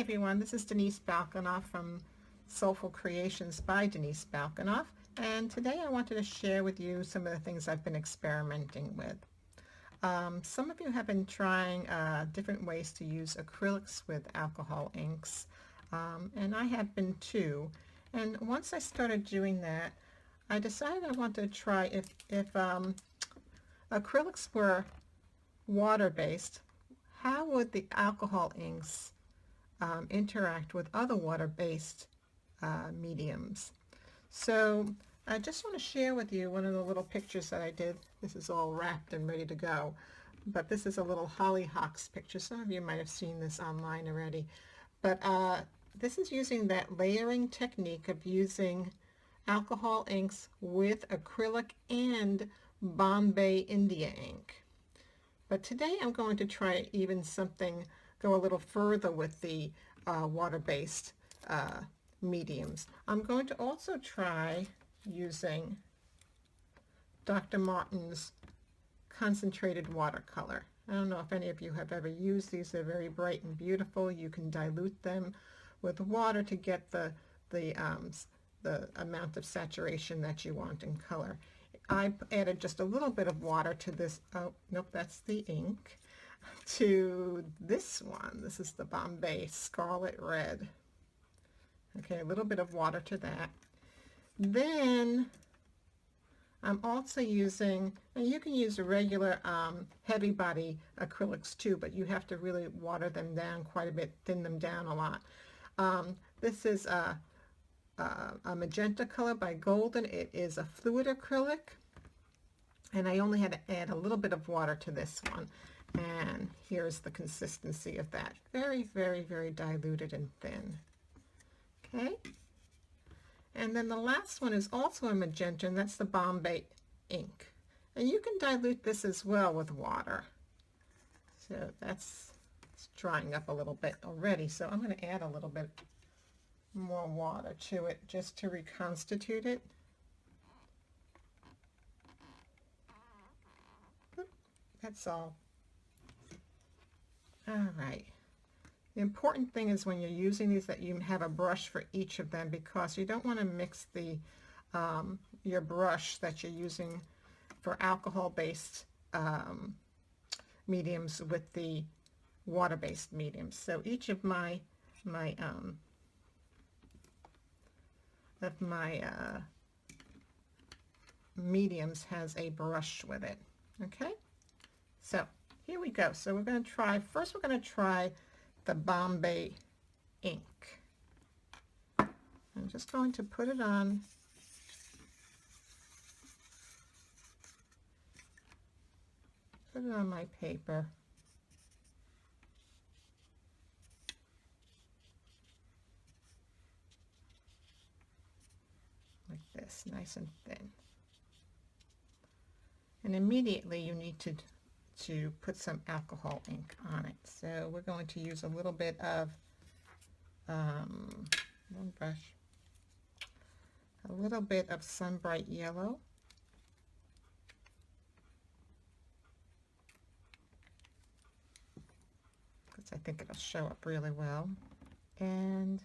everyone, this is Denise Balcanoff from Soulful Creations by Denise Balcanoff, and today I wanted to share with you some of the things I've been experimenting with. Some of you have been trying different ways to use acrylics with alcohol inks, and I have been too. And once I started doing that, I decided I wanted to try if acrylics were water-based, how would the alcohol inks interact with other water-based mediums. So I just want to share with you one of the little pictures that I did. This is all wrapped and ready to go, but this is a little hollyhocks picture. Some of you might have seen this online already, but this is using that layering technique of using alcohol inks with acrylic and Bombay India ink. But today I'm going to try even something, go a little further with the water-based mediums. I'm going to also try using Dr. Martens concentrated watercolor. I don't know if any of you have ever used these. They're very bright and beautiful. You can dilute them with water to get the amount of saturation that you want in color. I added just a little bit of water to this. Oh, nope, that's the ink. To this one. This is the Bombay Scarlet Red. Okay, a little bit of water to that. Then I'm also using, and you can use regular heavy body acrylics too, but you have to really water them down quite a bit, thin them down a lot. This is a magenta color by Golden. It is a fluid acrylic, and I only had to add a little bit of water to this one, and here's the consistency of that. Very, very, very diluted and thin. Okay, and then the last one is also a magenta, and that's the Bombay Ink, and you can dilute this as well with water. So it's drying up a little bit already, so I'm going to add a little bit more water to it just to reconstitute it. That's all. All right. The important thing is when you're using these that you have a brush for each of them, because you don't want to mix the your brush that you're using for alcohol-based mediums with the water-based mediums. So each of my mediums has a brush with it. Okay, so here we go. So we're going to try, first we're going to try the Bombay Ink. I'm just going to put it on my paper. Like this, nice and thin. And immediately you need to put some alcohol ink on it. So we're going to use a little bit of one brush, a little bit of Sunbright Yellow, because I think it'll show up really well, and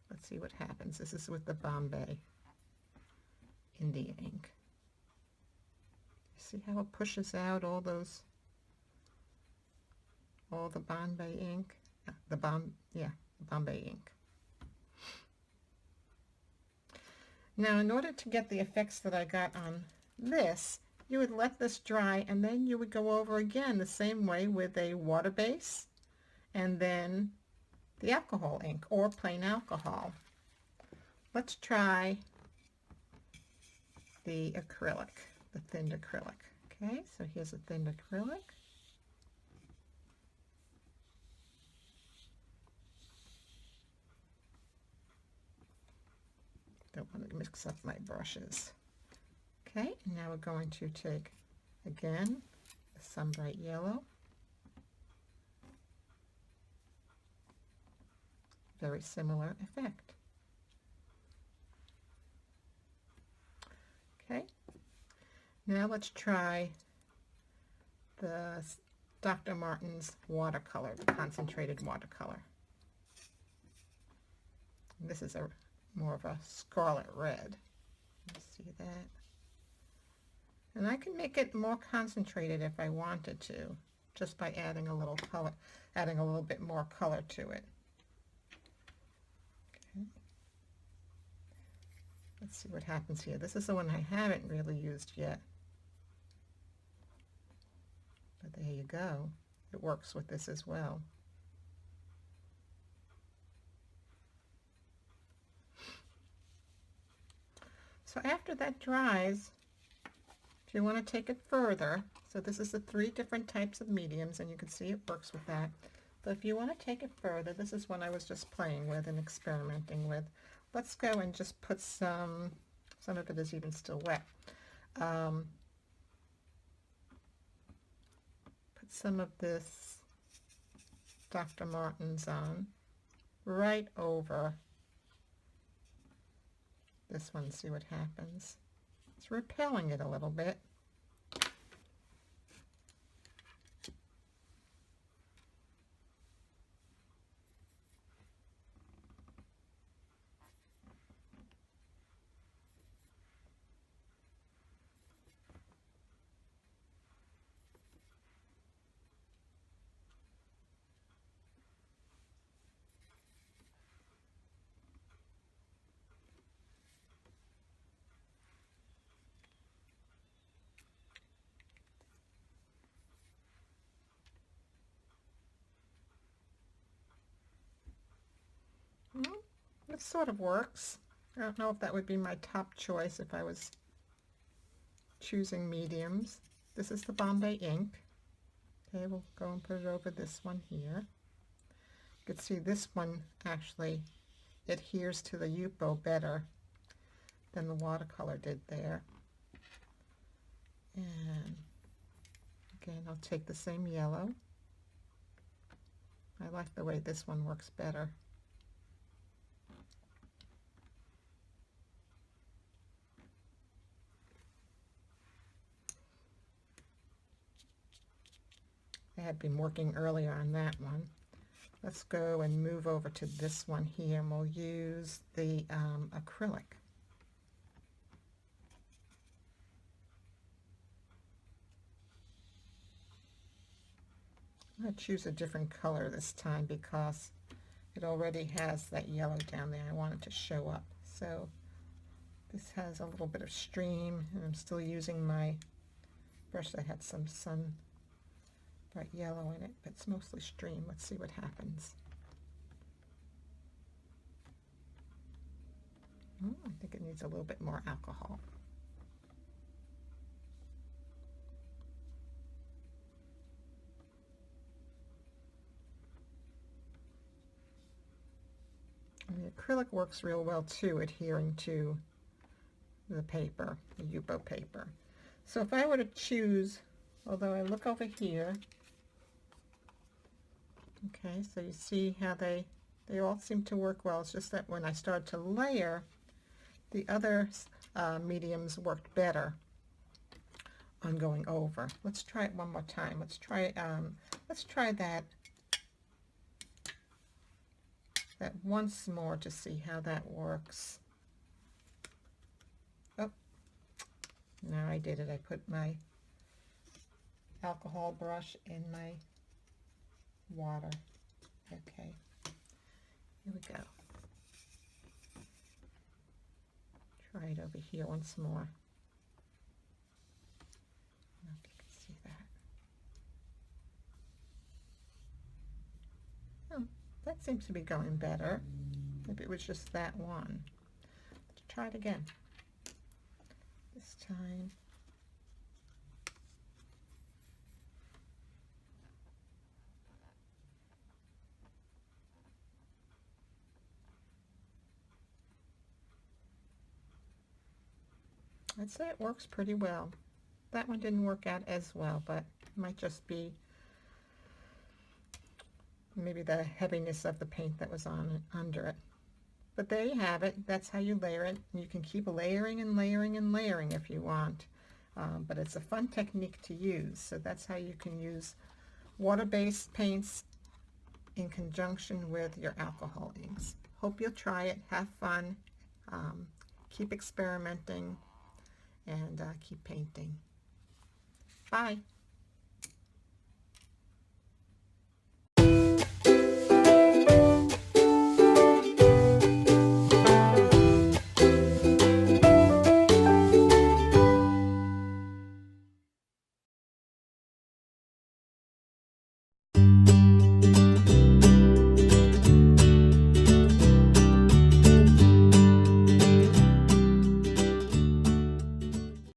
let's see what happens. This is with the Bombay India ink. See how it pushes out all the Bombay ink? The Bombay ink. Now, in order to get the effects that I got on this, you would let this dry, and then you would go over again the same way with a water base, and then the alcohol ink, or plain alcohol. Let's try the acrylic. The thinned acrylic. Okay, so here's a thinned acrylic. Don't want to mix up my brushes. Okay, and now we're going to take, again, the Sunbright Yellow. Very similar effect. Okay. Now let's try the Dr. Martens watercolor, the concentrated watercolor. And this is a more of a scarlet red. You see that? And I can make it more concentrated if I wanted to, just by adding a little color, adding a little bit more color to it. Okay. Let's see what happens here. This is the one I haven't really used yet. But there you go. It works with this as well. So after that dries, if you want to take it further, so this is the 3 different types of mediums, and you can see it works with that. But if you want to take it further, this is one I was just playing with and experimenting with. Let's go and just put some of it is even still wet. Put some of this Dr. Martens on right over this one, see what happens. It's repelling it a little bit. Well, it sort of works. I don't know if that would be my top choice if I was choosing mediums. This is the Bombay Ink. Okay, we'll go and put it over this one here. You can see this one actually adheres to the Yupo better than the watercolor did there. And again, I'll take the same yellow. I like the way this one works better. I had been working earlier on that one. Let's go and move over to this one here, and we'll use the acrylic. I'm going to choose a different color this time because it already has that yellow down there. I want it to show up. So this has a little bit of stream, and I'm still using my brush that had some sun bright yellow in it, but it's mostly stream. Let's see what happens. I think it needs a little bit more alcohol. And the acrylic works real well too, adhering to the paper, the Yupo paper. So if I were to choose, although I look over here, okay, so you see how they all seem to work well. It's just that when I started to layer, the other mediums worked better on going over. Let's try it one more time. Let's try that once more to see how that works. Oh, now I did it. I put my alcohol brush in my water. Okay, here we go. Try it over here once more. I don't know if you can see that. Oh, that seems to be going better. Maybe it was just that one. Let's try it again. This time. I'd say it works pretty well. That one didn't work out as well, but it might just be maybe the heaviness of the paint that was on under it. But there you have it. That's how you layer it. You can keep layering and layering and layering if you want. But it's a fun technique to use. So that's how you can use water-based paints in conjunction with your alcohol inks. Hope you'll try it. Have fun. Keep experimenting and keep painting. Bye.